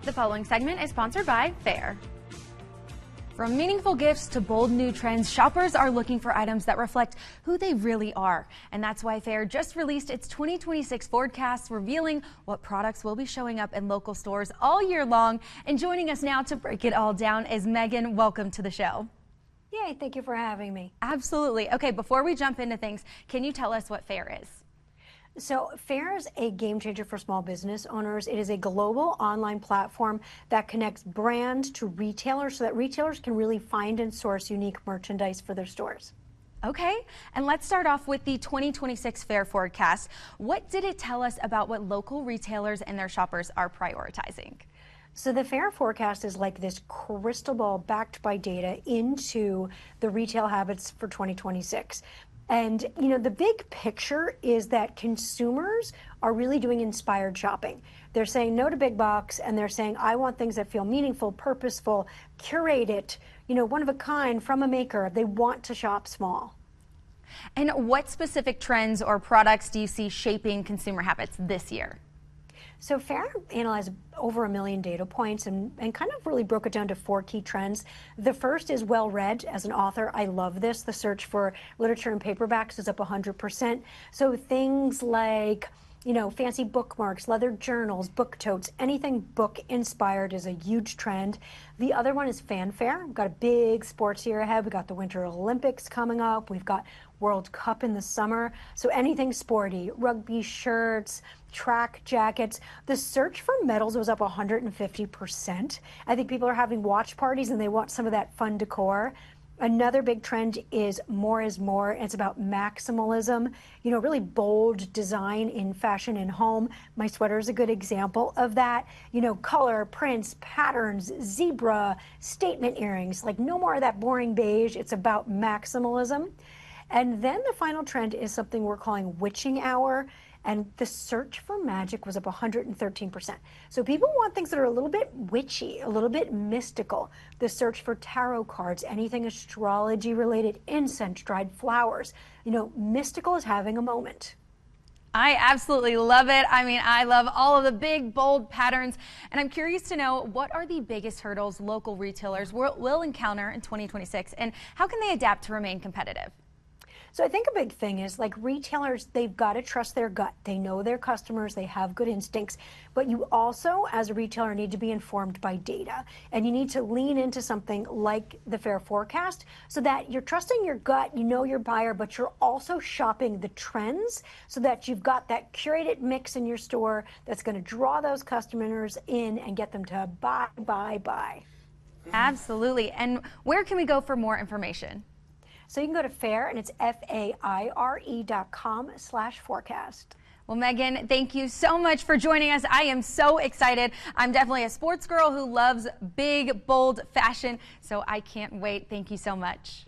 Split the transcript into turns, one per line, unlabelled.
The following segment is sponsored by Faire. From meaningful gifts to bold new trends, shoppers are looking for items that reflect who they really are. And that's why Faire just released its 2026 forecast, revealing what products will be showing up in local stores all year long. And joining us now to break it all down is Meaghan. Welcome to the show.
Yay, thank you for having me.
Absolutely. Okay, before we jump into things, can you tell us what Faire is?
So Faire is a game changer for small business owners. It is a global online platform that connects brands to retailers so that retailers can really find and source unique merchandise for their stores.
Okay, and let's start off with the 2026 Faire forecast. What did it tell us about what local retailers and their shoppers are prioritizing?
So the Faire forecast is like this crystal ball backed by data into the retail habits for 2026. And, you know, the big picture is that consumers are really doing inspired shopping. They're saying no to big box, and they're saying, I want things that feel meaningful, purposeful, curated, you know, one of a kind, from a maker. They want to shop small.
And what specific trends or products do you see shaping consumer habits this year?
So Faire analyzed over 1 million data points and kind of really broke it down to 4 key trends. The first is well-read. As an author, I love this. The search for literature and paperbacks is up 100%. So things like, you know, fancy bookmarks, leather journals, book totes, anything book inspired is a huge trend. The other one is fanfare. We've got a big sports year ahead. We've got the Winter Olympics coming up. We've got World Cup in the summer. So anything sporty, rugby shirts, track jackets. The search for medals was up 150%. I think people are having watch parties and they want some of that fun decor. Another big trend is more is more. It's about maximalism, you know, really bold design in fashion and home. My sweater is a good example of that. You know, color, prints, patterns, zebra, statement earrings, like no more of that boring beige. It's about maximalism. And then the final trend is something we're calling witching hour. And the search for magic was up 113%. So people want things that are a little bit witchy, a little bit mystical. The search for tarot cards, anything astrology related, incense, dried flowers. You know, mystical is having a moment.
I absolutely love it. I mean, I love all of the big, bold patterns. And I'm curious to know, what are the biggest hurdles local retailers will encounter in 2026? And how can they adapt to remain competitive?
So I think a big thing is, like, retailers, they've got to trust their gut. They know their customers, they have good instincts, but you also, as a retailer, need to be informed by data. And you need to lean into something like the Faire forecast so that you're trusting your gut, you know your buyer, but you're also shopping the trends so that you've got that curated mix in your store that's going to draw those customers in and get them to buy, buy, buy.
Absolutely. And where can we go for more information?
So you can go to Faire, and it's FAIRE.com/forecast.
Well, Meaghan, thank you so much for joining us. I am so excited. I'm definitely a sports girl who loves big, bold fashion, so I can't wait. Thank you so much.